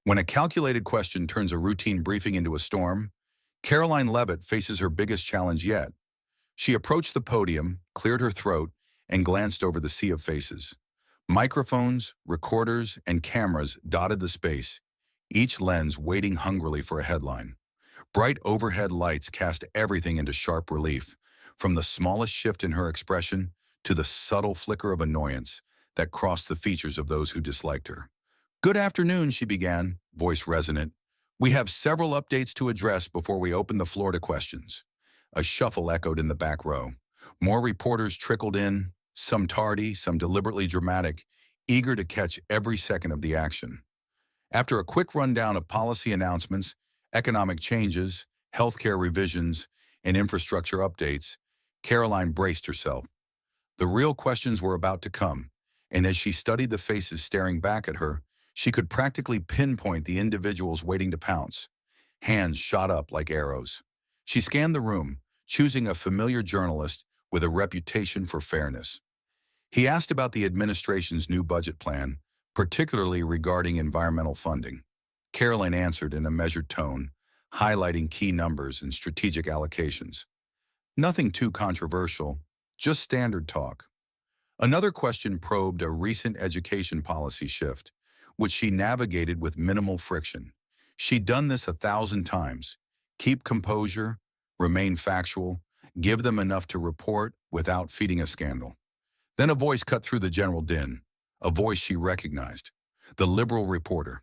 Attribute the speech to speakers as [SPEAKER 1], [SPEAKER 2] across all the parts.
[SPEAKER 1] When a calculated question turns a routine briefing into a storm, Karoline Leavitt faces her biggest challenge yet. She approached the podium, cleared her throat, and glanced over the sea of faces. Microphones, recorders, and cameras dotted the space, each lens waiting hungrily for a headline. Bright overhead lights cast everything into sharp relief, from the smallest shift in her expression to the subtle flicker of annoyance that crossed the features of those who disliked her. "Good afternoon," she began, voice resonant. "We have several updates to address before we open the floor to questions." A shuffle echoed in the back row. More reporters trickled in, some tardy, some deliberately dramatic, eager to catch every second of the action. After a quick rundown of policy announcements, economic changes, healthcare revisions, and infrastructure updates, Caroline braced herself. The real questions were about to come, and as she studied the faces staring back at her, she could practically pinpoint the individuals waiting to pounce. Hands shot up like arrows. She scanned the room, choosing a familiar journalist with a reputation for fairness. He asked about the administration's new budget plan, particularly regarding environmental funding. Caroline answered in a measured tone, highlighting key numbers and strategic allocations. Nothing too controversial, just standard talk. Another question probed a recent education policy shift, which she navigated with minimal friction. She'd done this 1,000 times. Keep composure, remain factual, give them enough to report without feeding a scandal. Then a voice cut through the general din, a voice she recognized, the liberal reporter.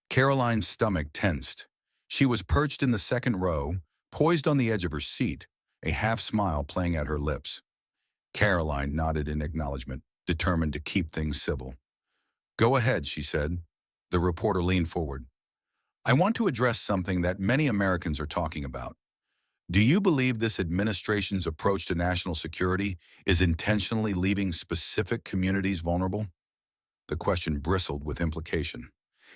[SPEAKER 1] Caroline's stomach tensed. She was perched in the second row, poised on the edge of her seat, a half-smile playing at her lips. Caroline nodded in acknowledgement, determined to keep things civil. "Go ahead," she said. The reporter leaned forward. "I want to address something that many Americans are talking about. Do you believe this administration's approach to national security is intentionally leaving specific communities vulnerable?" The question bristled with implication.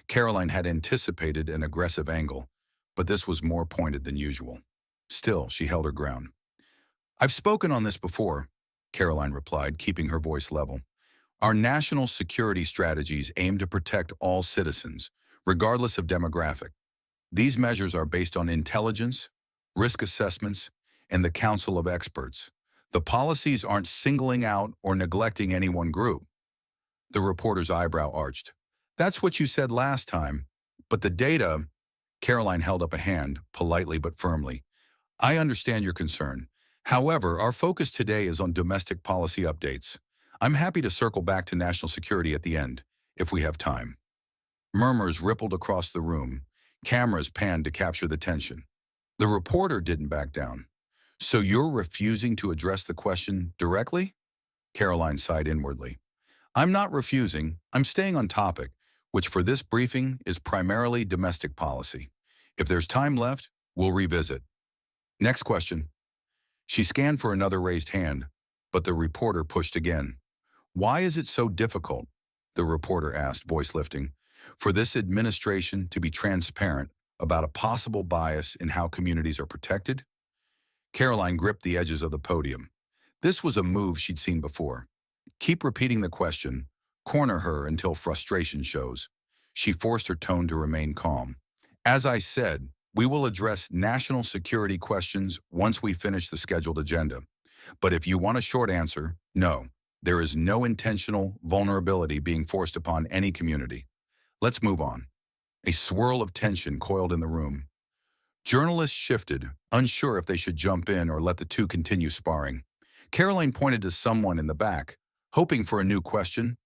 [SPEAKER 1] Caroline had anticipated an aggressive angle, but this was more pointed than usual. Still, she held her ground. "I've spoken on this before," Caroline replied, keeping her voice level. "Our national security strategies aim to protect all citizens, regardless of demographic. These measures are based on intelligence, risk assessments, and the council of experts. The policies aren't singling out or neglecting any one group." The reporter's eyebrow arched. "That's what you said last time, but the data—" Caroline held up a hand, politely but firmly. "I understand your concern. However, our focus today is on domestic policy updates. I'm happy to circle back to national security at the end, if we have time." Murmurs rippled across the room. Cameras panned to capture the tension. The reporter didn't back down. "So you're refusing to address the question directly?" Caroline sighed inwardly. "I'm not refusing. I'm staying on topic, which for this briefing is primarily domestic policy. If there's time left, we'll revisit. Next question." She scanned for another raised hand, but the reporter pushed again. "Why is it so difficult," the reporter asked, voice lifting, "for this administration to be transparent about a possible bias in how communities are protected?" Caroline gripped the edges of the podium. This was a move she'd seen before. Keep repeating the question, corner her until frustration shows. She forced her tone to remain calm. "As I said, we will address national security questions once we finish the scheduled agenda. But if you want a short answer, no, there is no intentional vulnerability being forced upon any community. Let's move on." A swirl of tension coiled in the room. Journalists shifted, unsure if they should jump in or let the two continue sparring. Caroline pointed to someone in the back, hoping for a new question,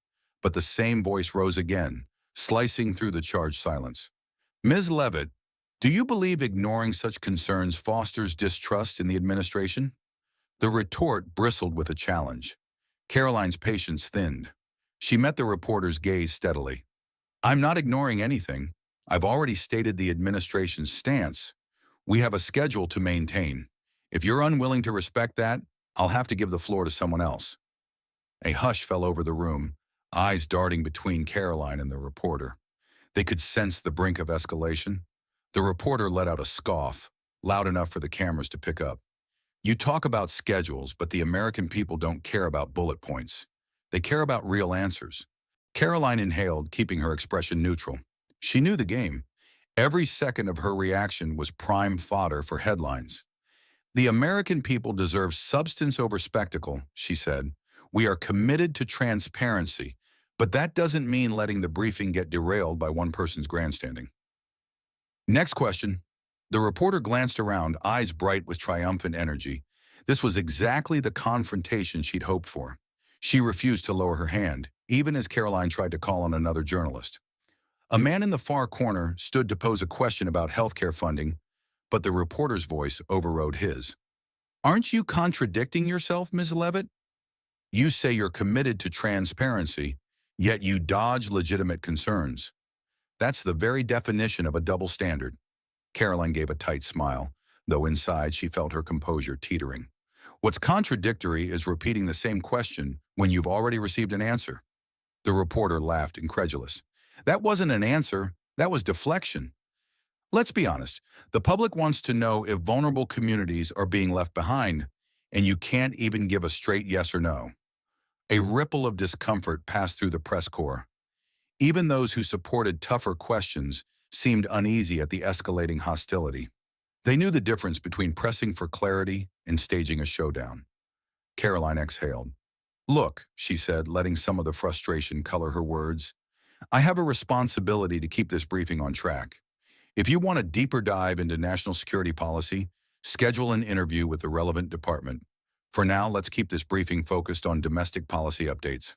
[SPEAKER 1] but the same voice rose again, slicing through the charged silence. "Ms. Leavitt, do you believe ignoring such concerns fosters distrust in the administration?" The retort bristled with a challenge. Caroline's patience thinned. She met the reporter's gaze steadily. "I'm not ignoring anything. I've already stated the administration's stance. We have a schedule to maintain. If you're unwilling to respect that, I'll have to give the floor to someone else." A hush fell over the room, eyes darting between Caroline and the reporter. They could sense the brink of escalation. The reporter let out a scoff, loud enough for the cameras to pick up. "You talk about schedules, but the American people don't care about bullet points. They care about real answers." Caroline inhaled, keeping her expression neutral. She knew the game. Every second of her reaction was prime fodder for headlines. The American people deserve substance over spectacle, she said. We are committed to transparency, but that doesn't mean letting the briefing get derailed by one person's grandstanding. Next question. The reporter glanced around, eyes bright with triumphant energy. This was exactly the confrontation she'd hoped for. She refused to lower her hand, even as Karoline tried to call on another journalist. A man in the far corner stood to pose a question about healthcare funding, but the reporter's voice overrode his. Aren't you contradicting yourself, Ms. Leavitt? You say you're committed to transparency, yet you dodge legitimate concerns. That's the very definition of a double standard. Karoline gave a tight smile, though inside she felt her composure teetering. What's contradictory is repeating the same question when you've already received an answer. The reporter laughed, incredulous. That wasn't an answer, that was deflection. Let's be honest, the public wants to know if vulnerable communities are being left behind, and you can't even give a straight yes or no. A ripple of discomfort passed through the press corps. Even those who supported tougher questions seemed uneasy at the escalating hostility. They knew the difference between pressing for clarity and staging a showdown. Karoline exhaled. Look, she said, letting some of the frustration color her words, I have a responsibility to keep this briefing on track. If you want a deeper dive into national security policy, schedule an interview with the relevant department. For now, let's keep this briefing focused on domestic policy updates.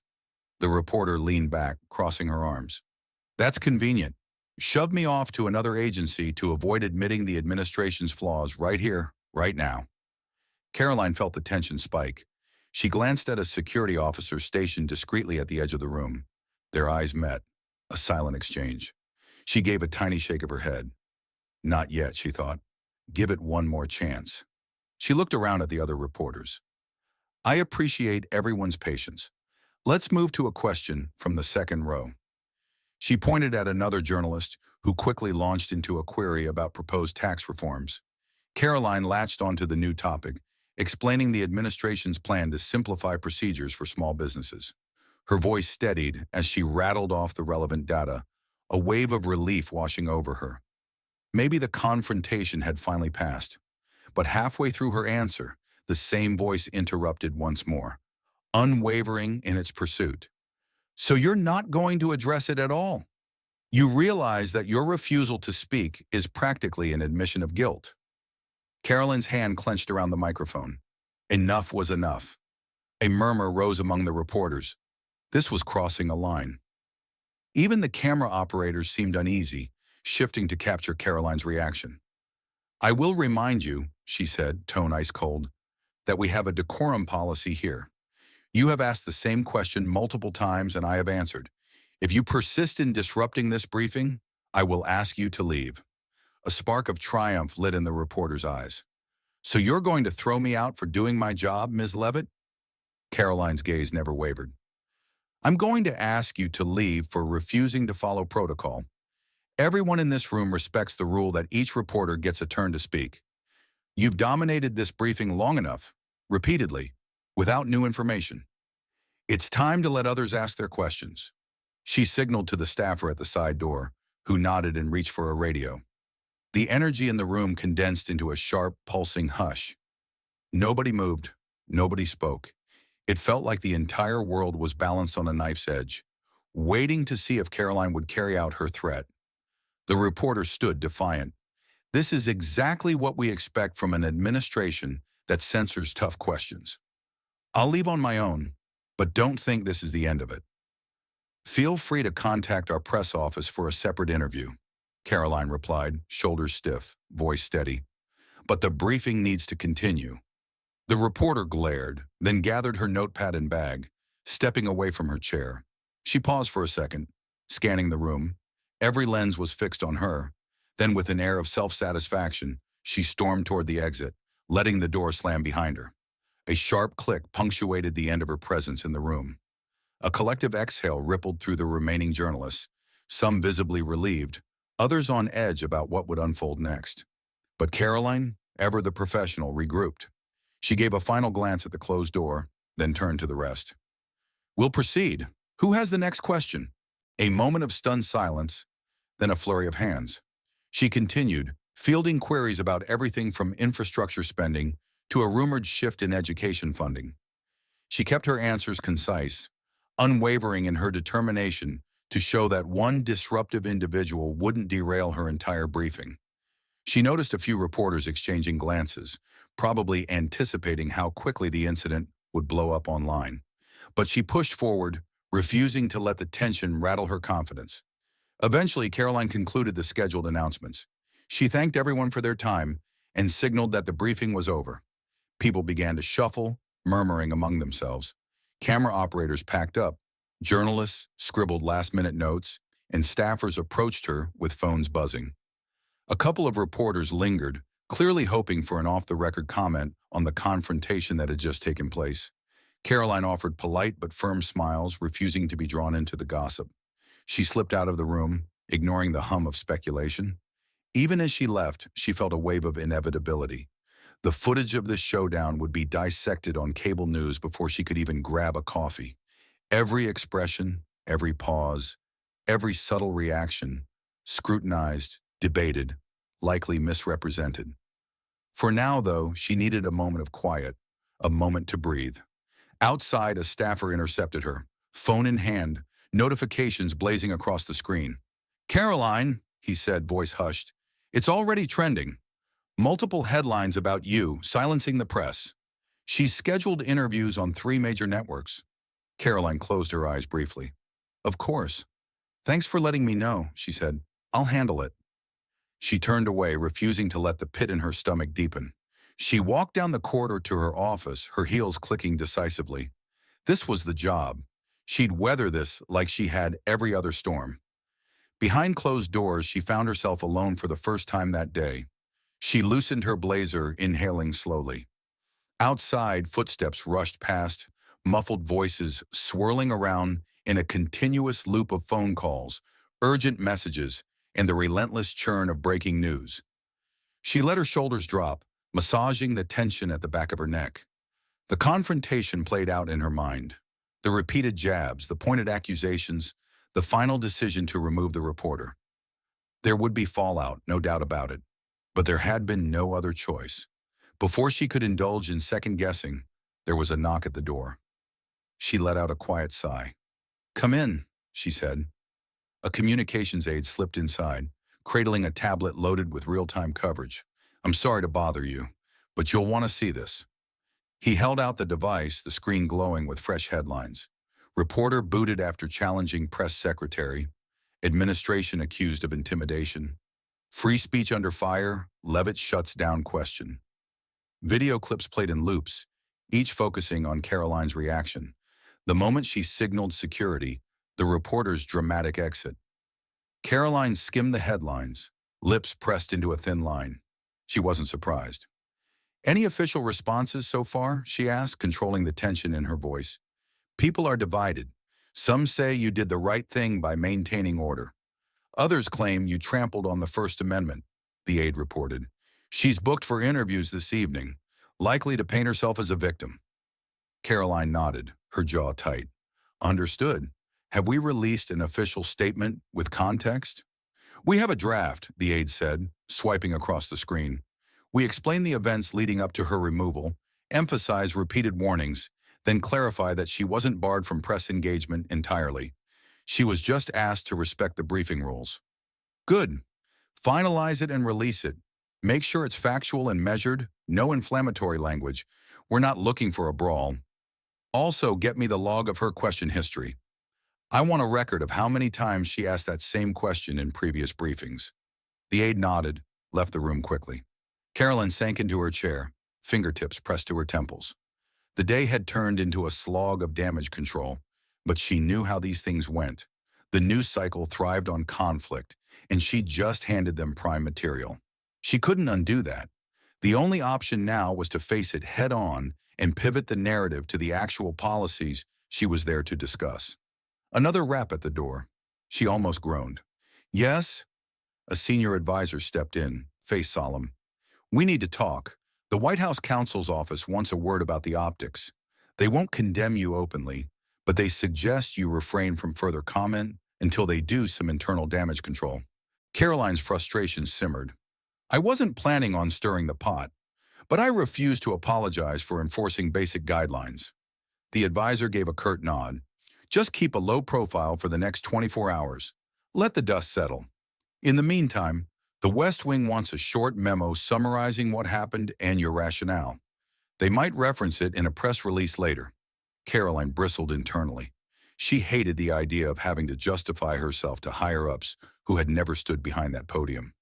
[SPEAKER 1] The reporter leaned back, crossing her arms. That's convenient. Shove me off to another agency to avoid admitting the administration's flaws right here, right now. Karoline felt the tension spike. She glanced at a security officer stationed discreetly at the edge of the room. Their eyes met, a silent exchange. She gave a tiny shake of her head. Not yet, she thought. Give it one more chance. She looked around at the other reporters. I appreciate everyone's patience. Let's move to a question from the second row. She pointed at another journalist who quickly launched into a query about proposed tax reforms. Karoline latched onto the new topic, explaining the administration's plan to simplify procedures for small businesses. Her voice steadied as she rattled off the relevant data, a wave of relief washing over her. Maybe the confrontation had finally passed. But halfway through her answer, the same voice interrupted once more, unwavering in its pursuit. So you're not going to address it at all? You realize that your refusal to speak is practically an admission of guilt. Karoline's hand clenched around the microphone. Enough was enough. A murmur rose among the reporters. This was crossing a line. Even the camera operators seemed uneasy, shifting to capture Karoline's reaction. I will remind you, she said, tone ice cold, that we have a decorum policy here. You have asked the same question multiple times and I have answered. If you persist in disrupting this briefing, I will ask you to leave. A spark of triumph lit in the reporter's eyes. So you're going to throw me out for doing my job, Ms. Leavitt? Karoline's gaze never wavered. I'm going to ask you to leave for refusing to follow protocol. Everyone in this room respects the rule that each reporter gets a turn to speak. You've dominated this briefing long enough, repeatedly, without new information. It's time to let others ask their questions. She signaled to the staffer at the side door, who nodded and reached for a radio. The energy in the room condensed into a sharp, pulsing hush. Nobody moved, nobody spoke. It felt like the entire world was balanced on a knife's edge, waiting to see if Karoline would carry out her threat. The reporter stood defiant. This is exactly what we expect from an administration that censors tough questions. I'll leave on my own, but don't think this is the end of it. Feel free to contact our press office for a separate interview, Karoline replied, shoulders stiff, voice steady. But the briefing needs to continue. The reporter glared, then gathered her notepad and bag, stepping away from her chair. She paused for a second, scanning the room. Every lens was fixed on her. Then with an air of self-satisfaction, she stormed toward the exit, letting the door slam behind her. A sharp click punctuated the end of her presence in the room. A collective exhale rippled through the remaining journalists, some visibly relieved, others on edge about what would unfold next. But Karoline, ever the professional, regrouped. She gave a final glance at the closed door, then turned to the rest. We'll proceed. Who has the next question? A moment of stunned silence. then a flurry of hands. She continued, fielding queries about everything from infrastructure spending to a rumored shift in education funding. She kept her answers concise, unwavering in her determination to show that one disruptive individual wouldn't derail her entire briefing. She noticed a few reporters exchanging glances, probably anticipating how quickly the incident would blow up online. But she pushed forward, refusing to let the tension rattle her confidence. Eventually, Karoline concluded the scheduled announcements. She thanked everyone for their time and signaled that the briefing was over. People began to shuffle, murmuring among themselves. Camera operators packed up. Journalists scribbled last-minute notes, and staffers approached her with phones buzzing. A couple of reporters lingered, clearly hoping for an off-the-record comment on the confrontation that had just taken place. Karoline offered polite but firm smiles, refusing to be drawn into the gossip. She slipped out of the room, ignoring the hum of speculation. Even as she left, she felt a wave of inevitability. The footage of this showdown would be dissected on cable news before she could even grab a coffee. Every expression, every pause, every subtle reaction, scrutinized, debated, likely misrepresented. For now, though, she needed a moment of quiet, a moment to breathe. Outside, a staffer intercepted her, phone in hand, notifications blazing across the screen. "Karoline," he said, voice hushed, "it's already trending. Multiple headlines about you silencing the press. She's scheduled interviews on 3 major networks." Karoline closed her eyes briefly. "Of course. Thanks for letting me know," she said. "I'll handle it." She turned away, refusing to let the pit in her stomach deepen. She walked down the corridor to her office, her heels clicking decisively. This was the job. She'd weather this like she had every other storm. Behind closed doors, she found herself alone for the first time that day. She loosened her blazer, inhaling slowly. Outside, footsteps rushed past, muffled voices swirling around in a continuous loop of phone calls, urgent messages, and the relentless churn of breaking news. She let her shoulders drop, massaging the tension at the back of her neck. The confrontation played out in her mind. The repeated jabs, the pointed accusations, the final decision to remove the reporter. There would be fallout, no doubt about it. But there had been no other choice. Before she could indulge in second-guessing, there was a knock at the door. She let out a quiet sigh. "Come in," she said. A communications aide slipped inside, cradling a tablet loaded with real-time coverage. "I'm sorry to bother you, but you'll want to see this." He held out the device, the screen glowing with fresh headlines. Reporter booted after challenging press secretary. Administration accused of intimidation. Free speech under fire, Leavitt shuts down question. Video clips played in loops, each focusing on Karoline's reaction. The moment she signaled security, the reporter's dramatic exit. Karoline skimmed the headlines, lips pressed into a thin line. She wasn't surprised. "Any official responses so far?" she asked, controlling the tension in her voice. "People are divided. Some say you did the right thing by maintaining order. Others claim you trampled on the First Amendment," the aide reported. "She's booked for interviews this evening, likely to paint herself as a victim." Karoline nodded, her jaw tight. "Understood. Have we released an official statement with context?" "We have a draft," the aide said, swiping across the screen. "We explain the events leading up to her removal, emphasize repeated warnings, then clarify that she wasn't barred from press engagement entirely. She was just asked to respect the briefing rules." "Good. Finalize it and release it. Make sure it's factual and measured, no inflammatory language. We're not looking for a brawl. Also, get me the log of her question history. I want a record of how many times she asked that same question in previous briefings." The aide nodded, left the room quickly. Karoline sank into her chair, fingertips pressed to her temples. The day had turned into a slog of damage control, but she knew how these things went. The news cycle thrived on conflict, and she just handed them prime material. She couldn't undo that. The only option now was to face it head-on and pivot the narrative to the actual policies she was there to discuss. Another rap at the door. She almost groaned. "Yes?" A senior advisor stepped in, face solemn. "We need to talk. The White House counsel's office wants a word about the optics. They won't condemn you openly, but they suggest you refrain from further comment until they do some internal damage control." Caroline's frustration simmered. I wasn't planning on stirring the pot, but I refused to apologize for enforcing basic guidelines. The advisor gave a curt nod. Just keep a low profile for the next 24 hours. Let the dust settle. In the meantime, the West Wing wants a short memo summarizing what happened and your rationale. They might reference it in a press release later. Caroline bristled internally. She hated the idea of having to justify herself to higher-ups who had never stood behind that podium.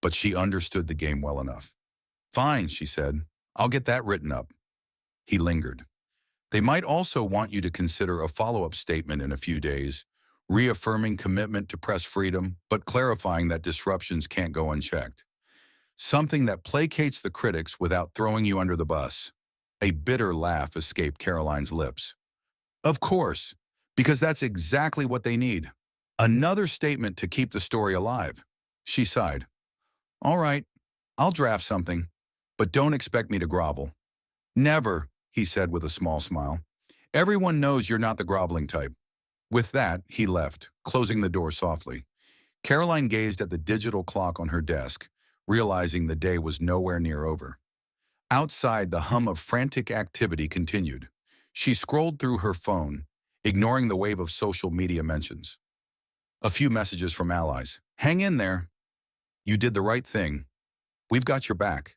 [SPEAKER 1] But she understood the game well enough. Fine, she said. I'll get that written up. He lingered. They might also want you to consider a follow-up statement in a few days, reaffirming commitment to press freedom, but clarifying that disruptions can't go unchecked. Something that placates the critics without throwing you under the bus. A bitter laugh escaped Caroline's lips. Of course, because that's exactly what they need. Another statement to keep the story alive. She sighed. All right, I'll draft something, but don't expect me to grovel. Never, he said with a small smile. Everyone knows you're not the groveling type. With that, he left, closing the door softly. Caroline gazed at the digital clock on her desk, realizing the day was nowhere near over. Outside, the hum of frantic activity continued. She scrolled through her phone, ignoring the wave of social media mentions. A few messages from allies. Hang in there. You did the right thing. We've got your back.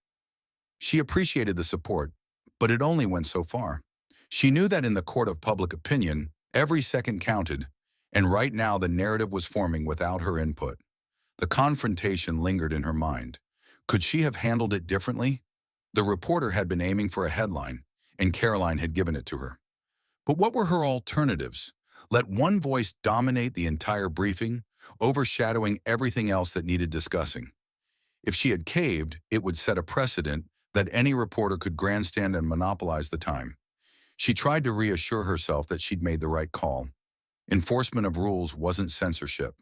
[SPEAKER 1] She appreciated the support, but it only went so far. She knew that in the court of public opinion, every second counted, and right now the narrative was forming without her input. The confrontation lingered in her mind. Could she have handled it differently? The reporter had been aiming for a headline, and Caroline had given it to her. But what were her alternatives? Let one voice dominate the entire briefing, overshadowing everything else that needed discussing. If she had caved, it would set a precedent that any reporter could grandstand and monopolize the time. She tried to reassure herself that she'd made the right call. Enforcement of rules wasn't censorship.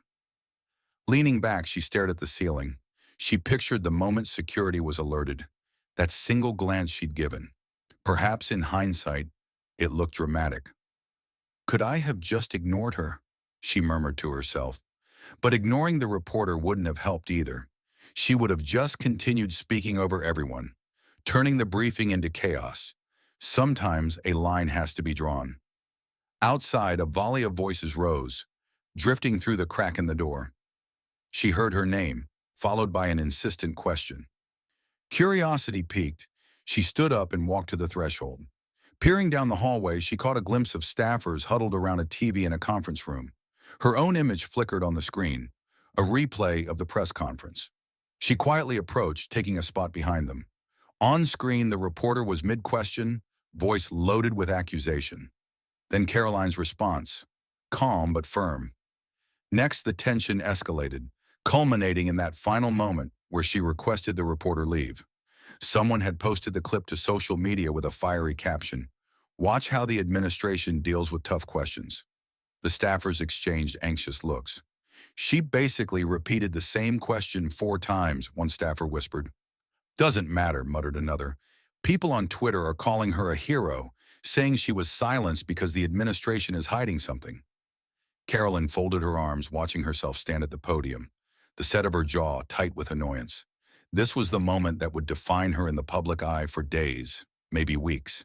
[SPEAKER 1] Leaning back, she stared at the ceiling. She pictured the moment security was alerted, that single glance she'd given. Perhaps in hindsight, it looked dramatic. Could I have just ignored her? She murmured to herself. But ignoring the reporter wouldn't have helped either. She would have just continued speaking over everyone, turning the briefing into chaos. Sometimes a line has to be drawn. Outside, a volley of voices rose, drifting through the crack in the door. She heard her name, followed by an insistent question. Curiosity piqued. She stood up and walked to the threshold. Peering down the hallway, she caught a glimpse of staffers huddled around a TV in a conference room. Her own image flickered on the screen, a replay of the press conference. She quietly approached, taking a spot behind them. On screen, the reporter was mid-question, voice loaded with accusation. Then Caroline's response, calm but firm. Next, the tension escalated, culminating in that final moment where she requested the reporter leave. Someone had posted the clip to social media with a fiery caption, "Watch how the administration deals with tough questions." The staffers exchanged anxious looks. She basically repeated the same question 4 times, one staffer whispered. Doesn't matter, muttered another. People on Twitter are calling her a hero, saying she was silenced because the administration is hiding something. Caroline folded her arms, watching herself stand at the podium, the set of her jaw tight with annoyance. This was the moment that would define her in the public eye for days, maybe weeks.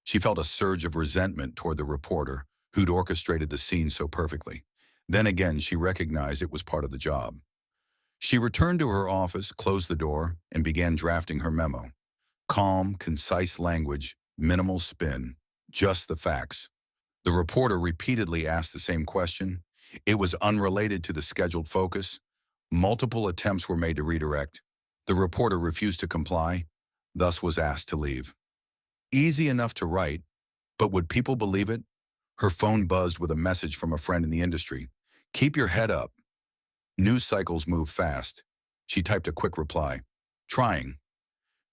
[SPEAKER 1] She felt a surge of resentment toward the reporter, who'd orchestrated the scene so perfectly. Then again, she recognized it was part of the job. She returned to her office, closed the door, and began drafting her memo. Calm, concise language, minimal spin, just the facts. The reporter repeatedly asked the same question. It was unrelated to the scheduled focus. Multiple attempts were made to redirect. The reporter refused to comply, thus was asked to leave. Easy enough to write, but would people believe it? Her phone buzzed with a message from a friend in the industry. Keep your head up. News cycles move fast. She typed a quick reply. Trying.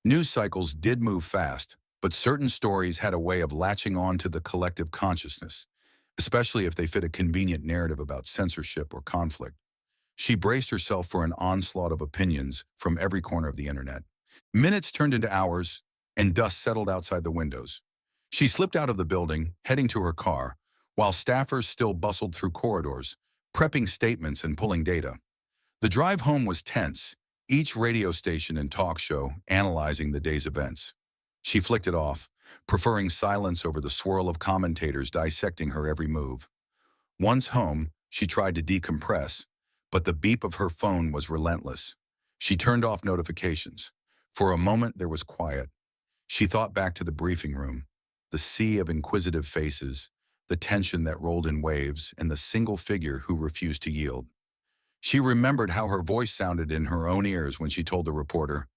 [SPEAKER 1] News cycles did move fast, but certain stories had a way of latching on to the collective consciousness, especially if they fit a convenient narrative about censorship or conflict. She braced herself for an onslaught of opinions from every corner of the internet. Minutes turned into hours, and dust settled outside the windows. She slipped out of the building, heading to her car, while staffers still bustled through corridors, prepping statements and pulling data. The drive home was tense, each radio station and talk show analyzing the day's events. She flicked it off, preferring silence over the swirl of commentators dissecting her every move. Once home, she tried to decompress, but the beep of her phone was relentless. She turned off notifications. For a moment, there was quiet. She thought back to the briefing room, the sea of inquisitive faces, the tension that rolled in waves, and the single figure who refused to yield. She remembered how her voice sounded in her own ears when she told the reporter,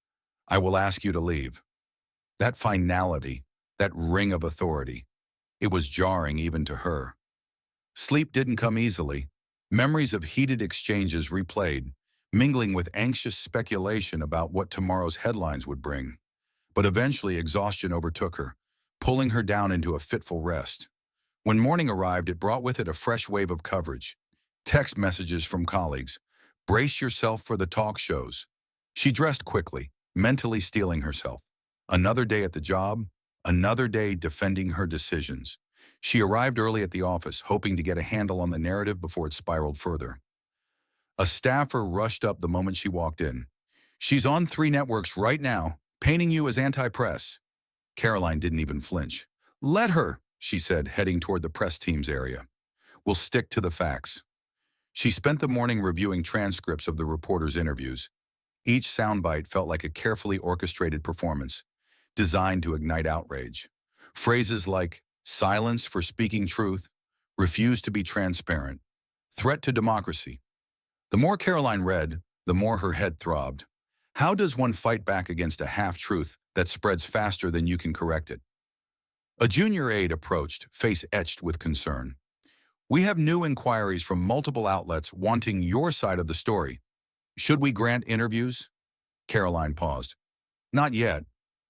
[SPEAKER 1] "I will ask you to leave." That finality, that ring of authority, it was jarring even to her. Sleep didn't come easily. Memories of heated exchanges replayed, mingling with anxious speculation about what tomorrow's headlines would bring. But eventually exhaustion overtook her, pulling her down into a fitful rest. When morning arrived, it brought with it a fresh wave of coverage. Text messages from colleagues. "Brace yourself for the talk shows." She dressed quickly, mentally steeling herself. Another day at the job, another day defending her decisions. She arrived early at the office, hoping to get a handle on the narrative before it spiraled further. A staffer rushed up the moment she walked in. "She's on 3 networks right now, painting you as anti-press." Karoline didn't even flinch. "Let her," she said, heading toward the press team's area. "We'll stick to the facts." She spent the morning reviewing transcripts of the reporters' interviews. Each soundbite felt like a carefully orchestrated performance, designed to ignite outrage. Phrases like "silence for speaking truth," "refuse to be transparent," "threat to democracy." The more Karoline read, the more her head throbbed. How does one fight back against a half-truth that spreads faster than you can correct it? A junior aide approached, face etched with concern. "We have new inquiries from multiple outlets wanting your side of the story. Should we grant interviews?" Karoline paused. "Not yet.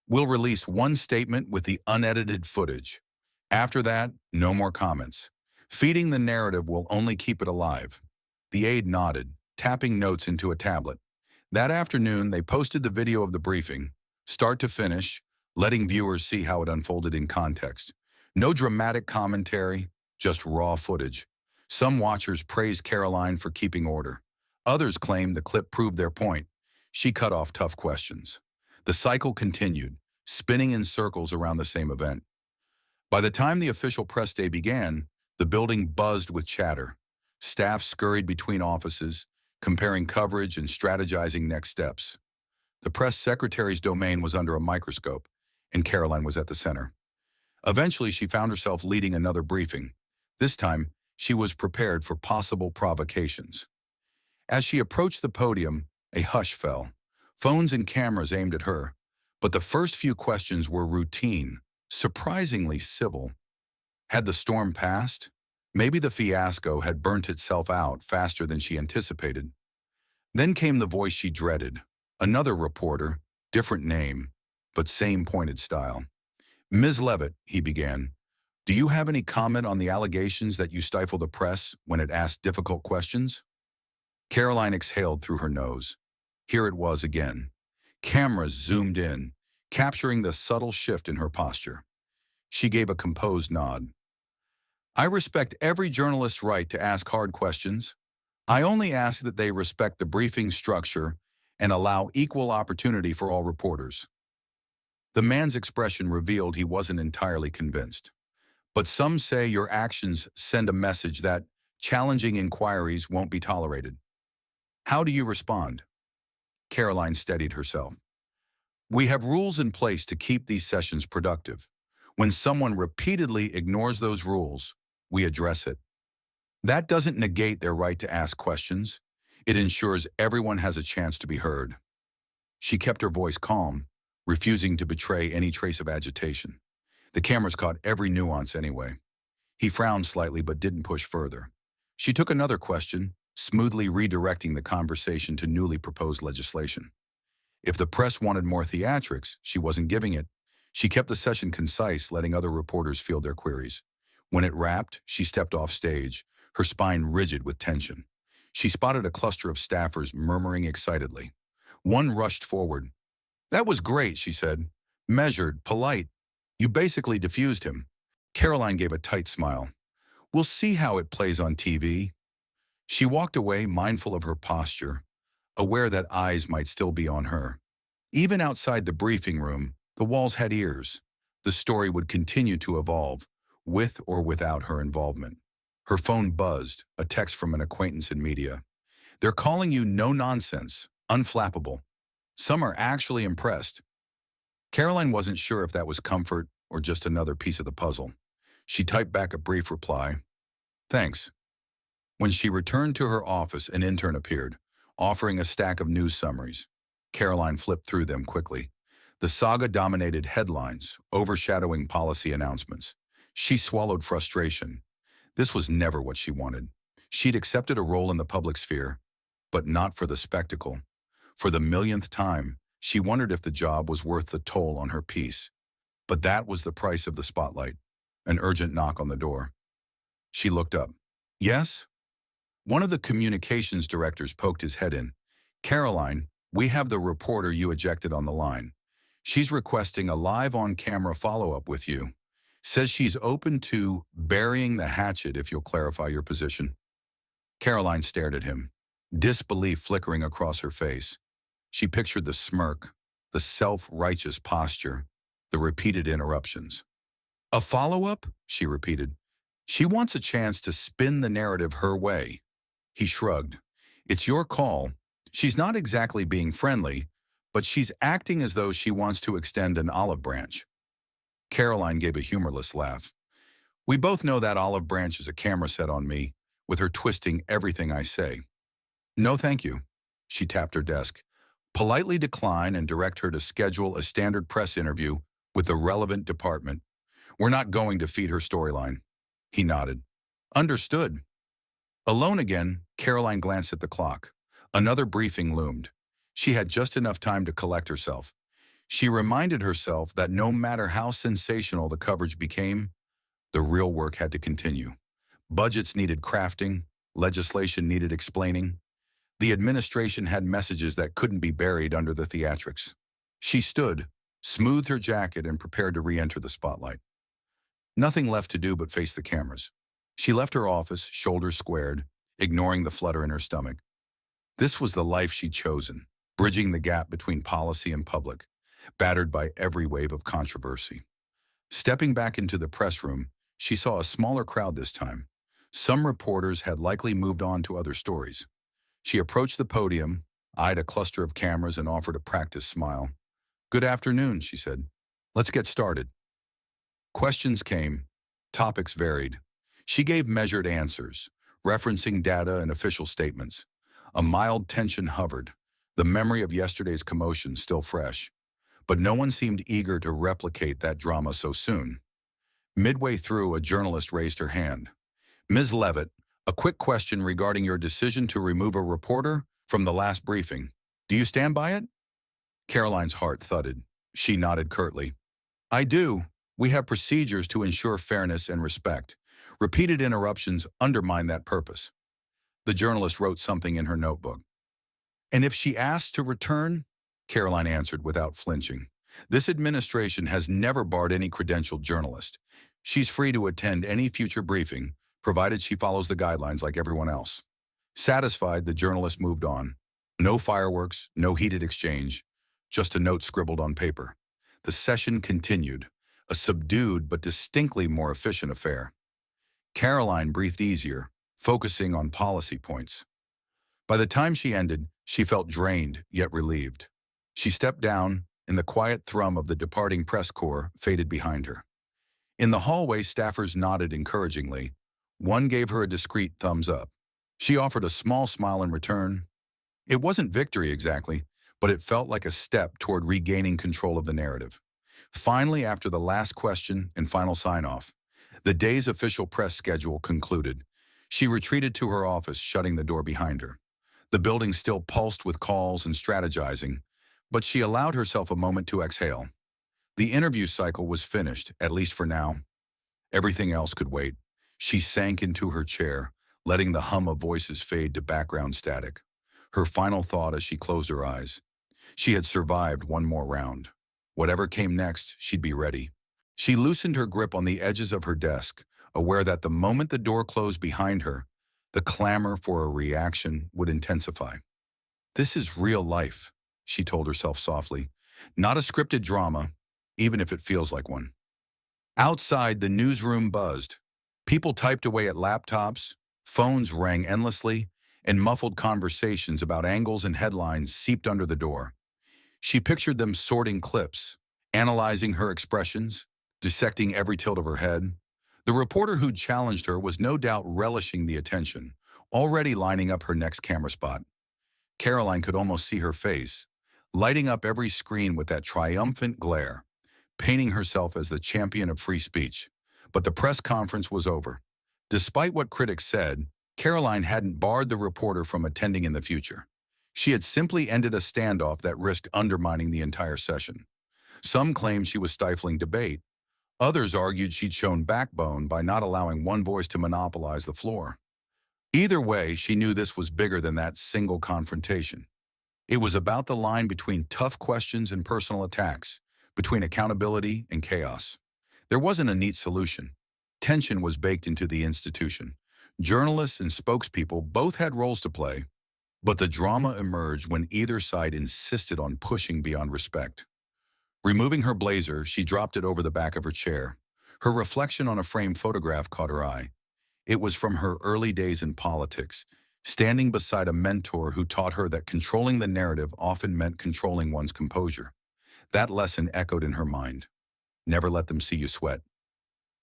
[SPEAKER 1] We'll release one statement with the unedited footage. After that, no more comments. Feeding the narrative will only keep it alive." The aide nodded, tapping notes into a tablet. That afternoon, they posted the video of the briefing, start to finish, letting viewers see how it unfolded in context. No dramatic commentary, just raw footage. Some watchers praised Karoline for keeping order. Others claimed the clip proved their point. She cut off tough questions. The cycle continued, spinning in circles around the same event. By the time the official press day began, the building buzzed with chatter. Staff scurried between offices, comparing coverage and strategizing next steps. The press secretary's domain was under a microscope, and Karoline was at the center. Eventually, she found herself leading another briefing. This time, she was prepared for possible provocations. As she approached the podium, a hush fell. Phones and cameras aimed at her, but the first few questions were routine, surprisingly civil. Had the storm passed? Maybe the fiasco had burnt itself out faster than she anticipated. Then came the voice she dreaded. Another reporter, different name, but same pointed style. "Ms. Leavitt," he began, "do you have any comment on the allegations that you stifle the press when it asked difficult questions?" Karoline exhaled through her nose. Here it was again. Cameras zoomed in, capturing the subtle shift in her posture. She gave a composed nod. "I respect every journalist's right to ask hard questions. I only ask that they respect the briefing structure and allow equal opportunity for all reporters." The man's expression revealed he wasn't entirely convinced. "But some say your actions send a message that challenging inquiries won't be tolerated. How do you respond?" Karoline steadied herself. "We have rules in place to keep these sessions productive. When someone repeatedly ignores those rules, we address it. That doesn't negate their right to ask questions. It ensures everyone has a chance to be heard." She kept her voice calm, refusing to betray any trace of agitation. The cameras caught every nuance anyway. He frowned slightly but didn't push further. She took another question, smoothly redirecting the conversation to newly proposed legislation. If the press wanted more theatrics, she wasn't giving it. She kept the session concise, letting other reporters field their queries. When it wrapped, she stepped off stage, her spine rigid with tension. She spotted a cluster of staffers murmuring excitedly. One rushed forward. "That was great," she said. "Measured, polite. You basically diffused him." Karoline gave a tight smile. "We'll see how it plays on TV." She walked away, mindful of her posture, aware that eyes might still be on her. Even outside the briefing room, the walls had ears. The story would continue to evolve, with or without her involvement. Her phone buzzed, a text from an acquaintance in media. They're calling you no nonsense, unflappable. Some are actually impressed. Caroline wasn't sure if that was comfort or just another piece of the puzzle. She typed back a brief reply. Thanks. When she returned to her office, an intern appeared, offering a stack of news summaries. Caroline flipped through them quickly. The saga dominated headlines, overshadowing policy announcements. She swallowed frustration. This was never what she wanted. She'd accepted a role in the public sphere, but not for the spectacle. For the millionth time, she wondered if the job was worth the toll on her peace. But that was the price of the spotlight. An urgent knock on the door. She looked up. Yes? One of the communications directors poked his head in. Caroline, we have the reporter you ejected on the line. She's requesting a live on-camera follow-up with you. Says she's open to burying the hatchet if you'll clarify your position. Caroline stared at him, disbelief flickering across her face. She pictured the smirk, the self-righteous posture, the repeated interruptions. A follow-up? She repeated. She wants a chance to spin the narrative her way. He shrugged. It's your call. She's not exactly being friendly, but she's acting as though she wants to extend an olive branch. Caroline gave a humorless laugh. We both know that olive branch is a camera set on me, with her twisting everything I say. No, thank you. She tapped her desk. Politely decline and direct her to schedule a standard press interview with the relevant department. We're not going to feed her storyline. He nodded. Understood. Alone again, Caroline glanced at the clock. Another briefing loomed. She had just enough time to collect herself. She reminded herself that no matter how sensational the coverage became, the real work had to continue. Budgets needed crafting, legislation needed explaining. The administration had messages that couldn't be buried under the theatrics. She stood, smoothed her jacket, and prepared to re-enter the spotlight. Nothing left to do but face the cameras. She left her office, shoulders squared, ignoring the flutter in her stomach. This was the life she'd chosen, bridging the gap between policy and public, battered by every wave of controversy. Stepping back into the press room, she saw a smaller crowd this time. Some reporters had likely moved on to other stories. She approached the podium, eyed a cluster of cameras, and offered a practiced smile. Good afternoon, she said. Let's get started. Questions came. Topics varied. She gave measured answers, referencing data and official statements. A mild tension hovered, the memory of yesterday's commotion still fresh. But no one seemed eager to replicate that drama so soon. Midway through, a journalist raised her hand. Ms. Leavitt, a quick question regarding your decision to remove a reporter from the last briefing. Do you stand by it? Caroline's heart thudded. She nodded curtly. I do. We have procedures to ensure fairness and respect. Repeated interruptions undermine that purpose. The journalist wrote something in her notebook. And if she asks to return? Caroline answered without flinching. This administration has never barred any credentialed journalist. She's free to attend any future briefing, provided she follows the guidelines like everyone else. Satisfied, the journalist moved on. No fireworks, no heated exchange, just a note scribbled on paper. The session continued, a subdued but distinctly more efficient affair. Caroline breathed easier, focusing on policy points. By the time she ended, she felt drained yet relieved. She stepped down, and the quiet thrum of the departing press corps faded behind her. In the hallway, staffers nodded encouragingly. One gave her a discreet thumbs up. She offered a small smile in return. It wasn't victory exactly, but it felt like a step toward regaining control of the narrative. Finally, after the last question and final sign-off, the day's official press schedule concluded. She retreated to her office, shutting the door behind her. The building still pulsed with calls and strategizing, but she allowed herself a moment to exhale. The interview cycle was finished, at least for now. Everything else could wait. She sank into her chair, letting the hum of voices fade to background static. Her final thought as she closed her eyes. She had survived one more round. Whatever came next, she'd be ready. She loosened her grip on the edges of her desk, aware that the moment the door closed behind her, the clamor for a reaction would intensify. This is real life, she told herself softly. Not a scripted drama, even if it feels like one. Outside, the newsroom buzzed. People typed away at laptops, phones rang endlessly, and muffled conversations about angles and headlines seeped under the door. She pictured them sorting clips, analyzing her expressions, dissecting every tilt of her head. The reporter who'd challenged her was no doubt relishing the attention, already lining up her next camera spot. Caroline could almost see her face, lighting up every screen with that triumphant glare, painting herself as the champion of free speech. But the press conference was over. Despite what critics said, Caroline hadn't barred the reporter from attending in the future. She had simply ended a standoff that risked undermining the entire session. Some claimed she was stifling debate. Others argued she'd shown backbone by not allowing one voice to monopolize the floor. Either way, she knew this was bigger than that single confrontation. It was about the line between tough questions and personal attacks, between accountability and chaos. There wasn't a neat solution. Tension was baked into the institution. Journalists and spokespeople both had roles to play, but the drama emerged when either side insisted on pushing beyond respect. Removing her blazer, she dropped it over the back of her chair. Her reflection on a framed photograph caught her eye. It was from her early days in politics, standing beside a mentor who taught her that controlling the narrative often meant controlling one's composure. That lesson echoed in her mind. Never let them see you sweat.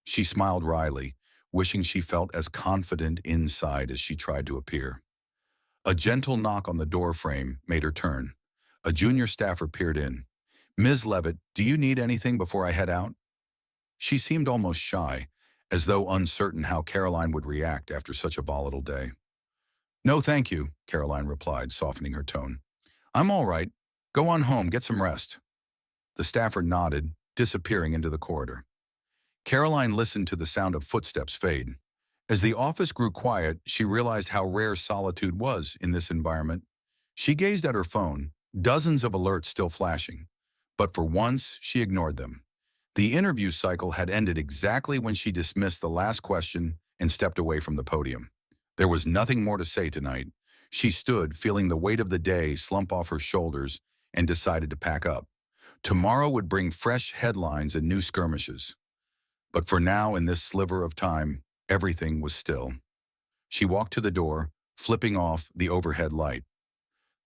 [SPEAKER 1] She smiled wryly, wishing she felt as confident inside as she tried to appear. A gentle knock on the door frame made her turn. A junior staffer peered in. "Ms. Leavitt, do you need anything before I head out?" She seemed almost shy, as though uncertain how Caroline would react after such a volatile day. "No, thank you," Caroline replied, softening her tone. "I'm all right. Go on home, get some rest." The staffer nodded, disappearing into the corridor. Caroline listened to the sound of footsteps fade. As the office grew quiet, she realized how rare solitude was in this environment. She gazed at her phone, dozens of alerts still flashing. But for once, she ignored them. The interview cycle had ended exactly when she dismissed the last question and stepped away from the podium. There was nothing more to say tonight. She stood, feeling the weight of the day slump off her shoulders, and decided to pack up. Tomorrow would bring fresh headlines and new skirmishes. But for now, in this sliver of time, everything was still. She walked to the door, flipping off the overhead light.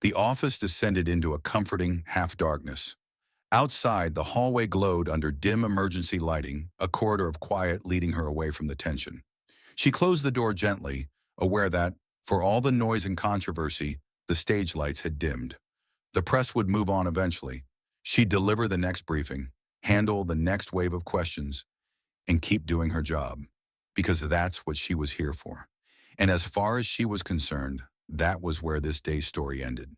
[SPEAKER 1] The office descended into a comforting half-darkness. Outside, the hallway glowed under dim emergency lighting, a corridor of quiet leading her away from the tension. She closed the door gently, aware that, for all the noise and controversy, the stage lights had dimmed. The press would move on eventually. She'd deliver the next briefing, handle the next wave of questions, and keep doing her job, because that's what she was here for. And as far as she was concerned, that was where this day's story ended.